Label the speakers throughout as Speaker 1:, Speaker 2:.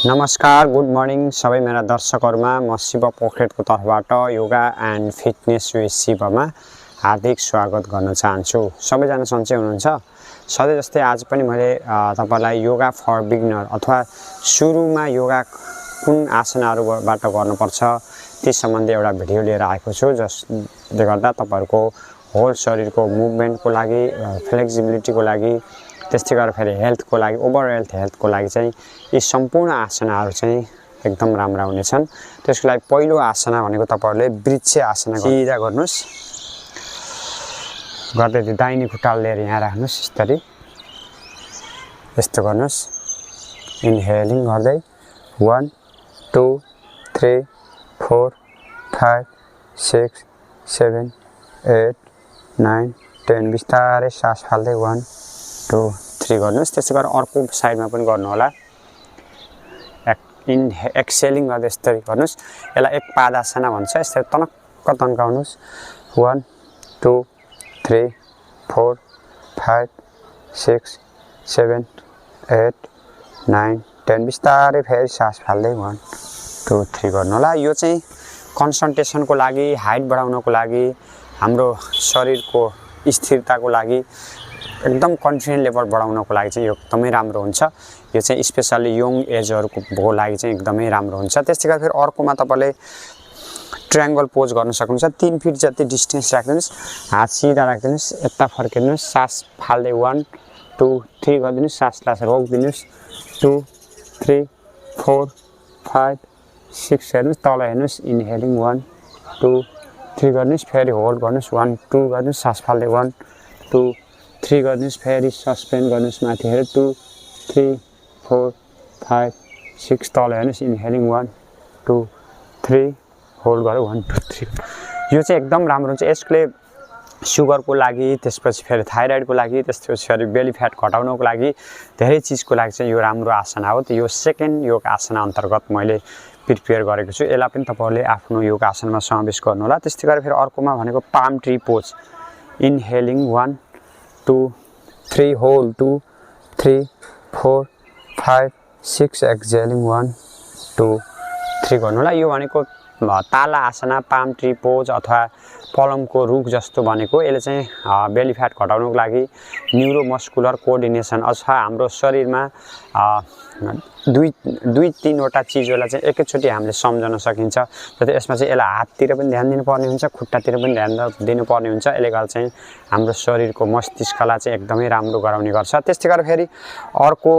Speaker 1: नमस्कार, good morning सबै मेरा दर्शकहरुमा म शिव पोखरेलको तर्फबाट योगा एन्ड फिटनेस विथ शिवमा हार्दिक स्वागत गर्न चाहन्छु। सबैजना सन्चै हुनुहुन्छ? सधैँ जस्तै आज पनि मैले तपाईलाई योगा फर बिगिनर अथवा सुरुमा योगा कुन आसनहरुबाट गर्नुपर्छ त्यस सम्बन्धी एउटा भिडियो लिएर आएको छु, जसले गर्दा तपाईहरुको होल शरीरको मुभमेन्टको लागि, फ्लेक्सिबिलिटीको लागि, त्यस्तै गरेर फेरि हेल्थको लागि, ओभरअल हेल्थको लागि चाहिँ यी सम्पूर्ण आसनहरु चाहिँ एकदम राम्रा हुनेछन्। त्यसको लागि पहिलो आसन भनेको तपाईहरुले वृक्ष आसन सिधा गर्नुस्। गर्दै दाहिने खुट्टा लिएर यहाँ राख्नुस्, यसरी यस्तो गर्नुस्। इनहेलिङ गर्दै 1 2 3 4 5 6 7 8 9 10 बिस्तारै सास फाल्दै 1 2 3 गर्नुस्। त्यसै गरेर अर्को साइडमा पनि गर्नु होला। एक्सेलिङ गर्दै यसरी गर्नुस्। यसलाई एक पादासन भन्छ। यसरी तनक्क तन्काउनुस्। 1 2 3 4 5 6 7 8 9 10 बिस्तारै फेरि सास फाल्दै 1 2 3 गर्नु होला। यो चाहिँ कन्सन्ट्रेसनको लागि, हाइट बढाउनको लागि, हाम्रो शरीरको स्थिरताको लागि, एकदम कन्फिडेन्ट लेभल बढाउनको लागि चाहिँ यो एकदमै राम्रो हुन्छ। यो चाहिँ स्पेशली यङ एजहरुको लागि चाहिँ एकदमै राम्रो हुन्छ। त्यसै गरी फेरि अर्कोमा तपाईले ट्रायंगल पोज गर्न सक्नुहुन्छ। 3 फिट जति डिस्टेन्स राख्दिनुस्, हात सिधा राख्दिनुस्, यता फर्किनुस्, सास फाल्दै 1 2 3 गर्दिनुस्, सासलाई रोक्दिनुस्। 2 3 4 5 6 हेर्नुस्, तल हेर्नुस्। इनहेलिङ 1 2 3 गर्नुस्, फेरि होल्ड गर्नुस्। 1 2 गर्नुस्, सास फाल्दै 1 2 3 गर्नुस्, फेरि सस्पेन्ड गर्नुस्, माथि हेरेर 2 3 4 5 6 तल हेर्नुस्। इनहेलिङ 1 2 3 होल्ड गरे 1 2 3। यो चाहिँ एकदम राम्रो हुन्छ। यसले सुगरको लागि, त्यसपछि फेरि थाइराइडको लागि, त्यसपछि फेरि बेली फ्याट घटाउनको लागि, धेरै चीजको लागि चाहिँ यो राम्रो आसन हो। यो सेकेन्ड योग आसन अन्तर्गत मैले प्रिपेयर गरेको छु। यसलाई पनि तपाईहरुले आफ्नो योग आसनमा समावेश गर्नु होला। त्यस्तै गरी फेरि अर्कोमा भनेको पाम ट्री पोज। इनहेलिङ 1 2 3 होल्ड 2 3 4 5 6 एक्सहेलिङ 1 2 3 गर्नु होला। यो भनेको ताला आसन, पाम ट्री पोज अथवा पलमको रुख जस्तो भनेको। यसले चाहिँ बेली फ्याट घटाउनको लागि, न्यूरोमस्कुलर कोअर्डिनेसन अथवा हाम्रो शरीरमा दुई तीनवटा चीजहरुलाई चाहिँ एकैचोटी हामीले सम्झन सकिन्छ। जस्तै यसमा चाहिँ यसलाई हाततिर पनि ध्यान दिनुपर्ने हुन्छ, खुट्टातिर पनि ध्यान दिनुपर्ने हुन्छ। यसले गर्दा चाहिँ हाम्रो शरीरको मस्तिष्कलाई चाहिँ एकदमै राम्रो गराउने गर्छ। त्यस्तै गरेर फेरि अर्को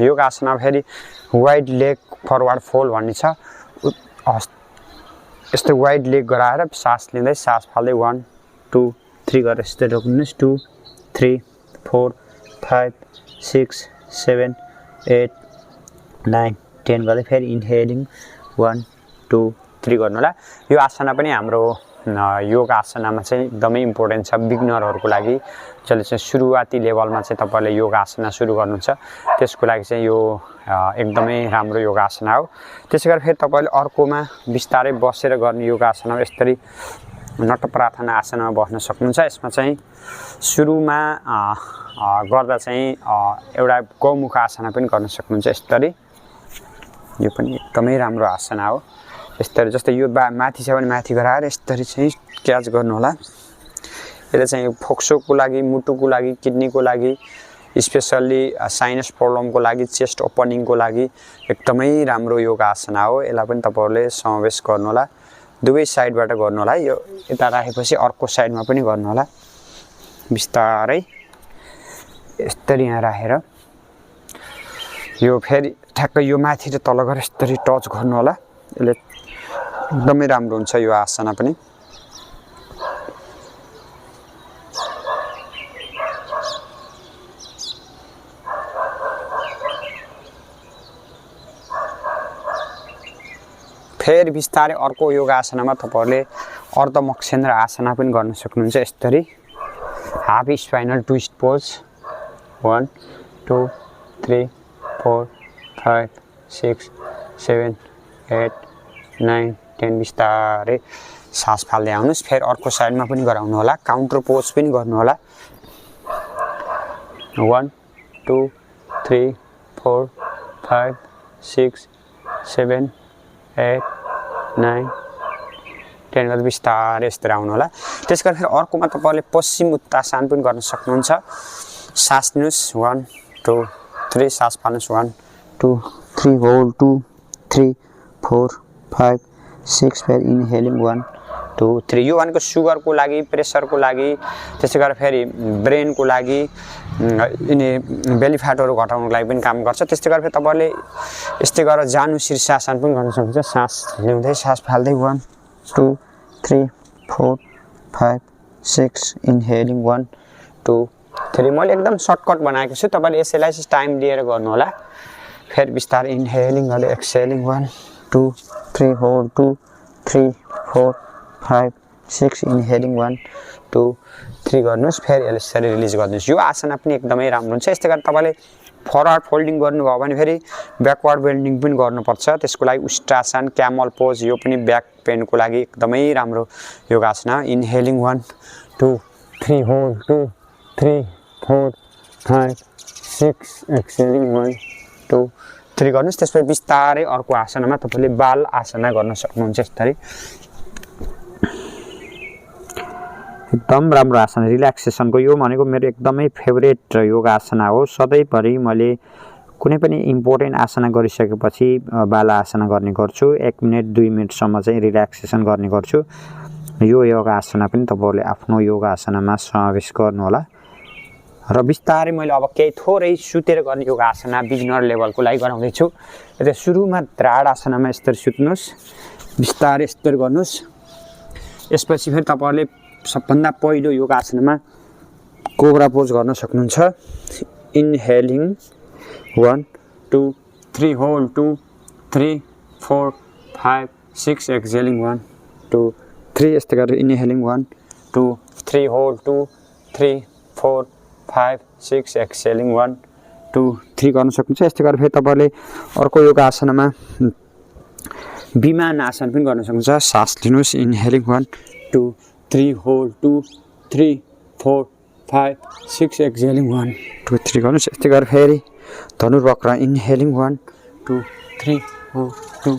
Speaker 1: योग आसनमा फेरि वाइड लेग फरवर्ड फोल्ड भन्ने छ। यस्तो वाइड लेग गराएर सास लिँदै सास फाल्दै 1 2 3 गरेर यस्तै रोक्नुस्। 2 3 4 5 6 7 8 9 10 गर्दै फेरि इनहेलिङ 1 2 3 गर्नु होला। यो आसन पनि हाम्रो योग आसनमा चाहिँ एकदमै इम्पोर्टेन्ट छ बिगिनरहरुको लागि, जसले चाहिँ सुरुवाती लेभलमा चाहिँ तपाईले योग आसन सुरु गर्नुहुन्छ। त्यसको लागि चाहिँ यो एकदमै राम्रो योग आसन हो। त्यसै गरी फेरि तपाईले अर्कोमा बिस्तारै बसेर गर्ने योग आसन हो। यसरी नट प्रार्थना आसनमा बस्न सक्नुहुन्छ। यसमा चाहिँ सुरुमा गर्दा चाहिँ एउटा गौमुख आसन पनि गर्न सक्नुहुन्छ। यसरी यो पनि एकदमै राम्रो आसन हो। यसरी जस्तै यो माथि छ भने माथि गराएर यसरी चाहिँ क्याच गर्नु होला। यसले चाहिँ फोक्सोको लागि, मुटुको लागि, किडनीको लागि, स्पेशली साइनस प्रब्लमको लागि, चेस्ट ओपनिङको लागि एकदमै राम्रो योग आसन हो। यसलाई पनि तपाईहरुले समावेश गर्नु होला। दुवै साइडबाट गर्नु होला। यो यता राखेपछि अर्को साइडमा पनि गर्नु होला। बिस्तारै यसरी यहाँ राखेर यो फेरि ठ्याक्क यो माथि र तल गरेर यसरी टच गर्नु होला। यसले एकदमै राम्रो हुन्छ यो आसन पनि। फेरि बिस्तारै अर्को योग आसनमा तपाईहरुले अर्धमक्षेन्द्र आसन पनि गर्न सक्नुहुन्छ। यसरी हाफ स्पाइनल ट्विस्ट पोज 1 2 3 4 5 6 7 8 9 10 बिस्तारै सास फाल्दै आउनुस्। फेरि अर्को साइडमा पनि गराउनु होला। काउन्टर पोज पनि गर्नु होला। 1 2 3 4 5 6 7 8 9 10 गर्दै बिस्तारै यस्तो आउनु होला। त्यसको फेरि अर्कोमा तपाईले पश्चिम उत्तासन पनि गर्न सक्नुहुन्छ। सास लिनुस् 1 2 3 सास फाल्नुस् 1 2 3 होल्ड 2 3 4 5 6 फेरि इनहेलिङ 1 2 3 यो भनेको सुगरको लागि प्रेसरको लागि त्यसै गरेर फेरि ब्रेनको लागि यिनी बेली फ्याटहरु घटाउनको लागि पनि काम गर्छ। त्यस्तै गरेर फेरि तपाईले यस्तै गरेर जानु शीर्षासन पनि गर्न सक्नुहुन्छ। सास लिँदै सास फाल्दै 1 2 3 4 5 6 इनहेलिङ 1 2 3 मैले एकदम सर्टकट बनाएको छु। तपाईले यसैलाई चाहिँ टाइम लिएर गर्नु होला। फेरि बिस्तारै इनहेलिङ गर्दै एक्सहेलिङ 1 2 3 होल्ड 2 3 4 5 6 इनहेलिङ 1 2 3 गर्नुस्। फेरि यसरी रिलिज गर्नुस्। यो आसना पनि एकदमै राम्रो हुन्छ। यस्तै गरेर तपाईले फरवर्ड फोल्डिङ गर्नुभयो भने फेरि ब्याकवर्ड बेन्डिङ पनि गर्नुपर्छ। त्यसको लागि उष्ट्रासन क्यामल पोज यो पनि ब्याक पेनको लागि एकदमै राम्रो योगासना। इनहेलिङ 1 2 3 होल्ड 2 3 4 5 6 एक्सहेलिङ 1 2 3 गर्नुस्। त्यसपछि बिस्तारै अर्को आसनामा तपाईले बाल आसना गर्न सक्नुहुन्छ। यसरी एकदम राम्रो आसन रिल्याक्सेसनको यो भनेको मेरो एकदमै फेभरेट योगा आसना हो। सधैँभरि मैले कुनै पनि इम्पोर्टेन्ट आसना गरिसकेपछि बाल आसना गर्ने गर्छु। 1 मिनेट 2 मिनेटसम्म चाहिँ रिल्याक्सेसन गर्ने गर्छु। यो योगा आसना पनि तपाईहरुले आफ्नो योगा आसनामा समावेश गर्नु होला। र बिस्तारै मैले अब केही थोरै सुतेर गर्ने योगा आसना बिगिनर लेभलको लागि गराउँदै छु। र सुरुमा द्राड आसनामा यसरी सुत्नुस् बिस्तारै यसरी गर्नुस्। यसपछि फेरि तपाईहरुले सबभन्दा पहिलो योगा आसनामा कोब्रा पोज गर्न सक्नुहुन्छ। इनहेलिङ 1 2 3 होल्ड 2 3 4 5 6 एक्सहेलिङ 1 2 3 यस्तै गरेर इनहेलिङ 1 2 3 होल्ड 2 3 4 5 6 एक्सहेलिङ 1 2 3 गर्न सक्नुहुन्छ। यस्तै गरेर फेरि तपाईले अर्को योगा आसनामा विमान आसन पनि गर्न सक्नुहुन्छ। सास लिनुस् इनहेलिङ 1 2 3 होल्ड 2 3 4 5 6 एक्सहेलिङ 1 2 3 गर्नुस्। यस्तै गरेर फेरि धनुर्वक्र इनहेलिङ 1 2 3 होल्ड 2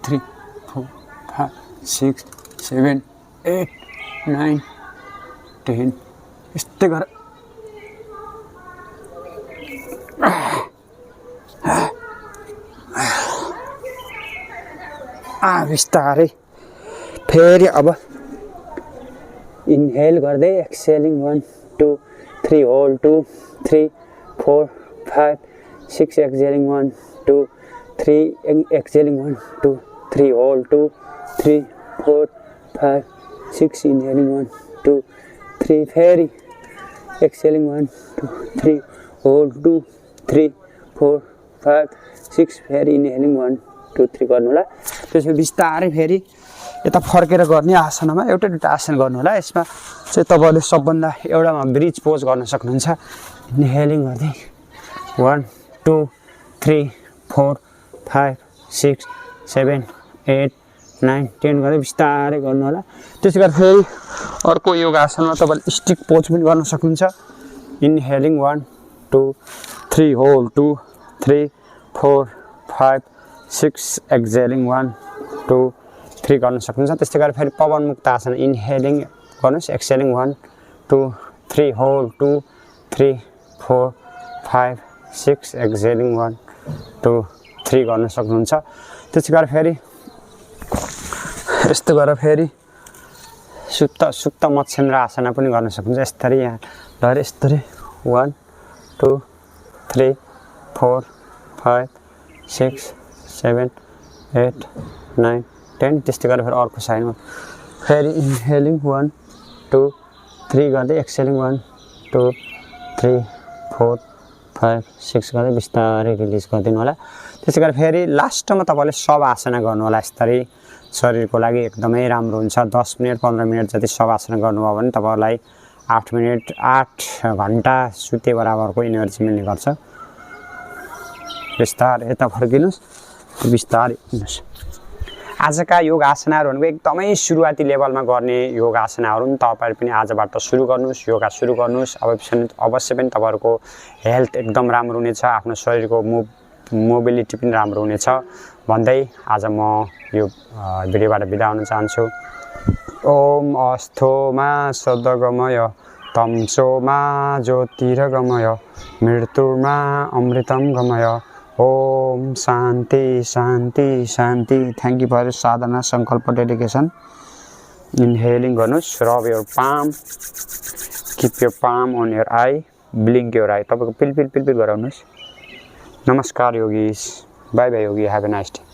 Speaker 1: 3 4 5 6 7 8 9 10 यस्तै गरेर बिस्तारै फेरि अब इनहेल गर्दै एक्सहेलिङ 1 2 3 होल्ड 2 3 4 5 6 एक्सहेलिङ 1 2 3 एक्सहेलिङ 1 2 3 होल्ड 2 3 4 5 6 इनहेलिङ 1 2 3 फेरि एक्सहेलिङ 1 2 3 होल्ड 2 3 4 5 6 फेरि इनहेलिङ 1 2 3 गर्नु होला। त्यसपछि बिस्तारै फेरि यता फर्केर गर्ने आसनामा एउटा दुईटा आसन गर्नु होला। यसमा चाहिँ तपाईले सबभन्दा एउटामा ब्रिज पोज गर्न सक्नुहुन्छ। इनहेलिङ गर्दै 1 2 3 4 5 6 7 8 9 10 गर्दै बिस्तारै गर्नु होला। त्यसै गरेर फेरि अर्को योगा आसनमा तपाईले स्टिक पोज पनि गर्न सक्नुहुन्छ। इनहेलिङ 1 2 3 होल्ड 2 3 4 5 6 एक्सहेलिङ 1 2 3 गर्न सक्नुहुन्छ। त्यस्तै गरेर फेरि पवन मुक्त आसन इनहेलिङ गर्नुस् एक्सहेलिङ 1 2 3 होल्ड 2 3 4 5 6 एक्सहेलिङ 1 2 3 गर्न सक्नुहुन्छ। त्यसै गरेर फेरि यस्तो गरेर फेरि सुप्त मत्स्येन्द्र आसना पनि गर्न सक्नुहुन्छ। यसरी यहाँ लहर यसरी 1 2 3 4 5 6 7 8 9 10 त्यस्तै गरेर फेरि अर्को साइडमा फेरि इनहेलिङ 1 2 3 गर्दै एक्सहेलिङ 1 2 3 4 5 6 गर्दै बिस्तारै रिलिज गरिदिनु होला। त्यसै गरेर फेरि लास्टमा तपाईले सब आसना गर्नु होला। यसरी शरीरको लागि एकदमै राम्रो हुन्छ। 10 मिनेट 15 मिनेट जति सब आसना गर्नुभयो भने तपाईलाई 8 मिनेट 8 घण्टा सुते बराबरको एनर्जी मिल्ने गर्छ। बिस्तारै यता फर्किनुस् बिस्तारै हिँड्नुस्। आजका योग आसनाहरू भनेको एकदमै सुरुवाती लेभलमा गर्ने योग आसनाहरू नि तपाईहरु पनि आजबाट सुरु गर्नुस्। योगा सुरु गर्नुस्। अवश्य पनि तपाईहरुको हेल्थ एकदम राम्रो हुनेछ। आफ्नो शरीरको मोबिलिटी पनि राम्रो हुनेछ भन्दै आज म यो भिडियोबाट बिदा हुन चाहन्छु। ओम अस्थोमा सद्गमय तमसोमा ज्योतिर्गमय मृत्युर्मा अमृतम गमय। ओम शान्ति शान्ति शान्ति। Thank you for sadhana sankalp dedication. Inhaling गर्नुहोस्, rub your palm, keep your palm on your eye, blink your eye. तपाईँको पिल गराउनुहोस्। नमस्कार yogis, bye bye yogi, have a nice day.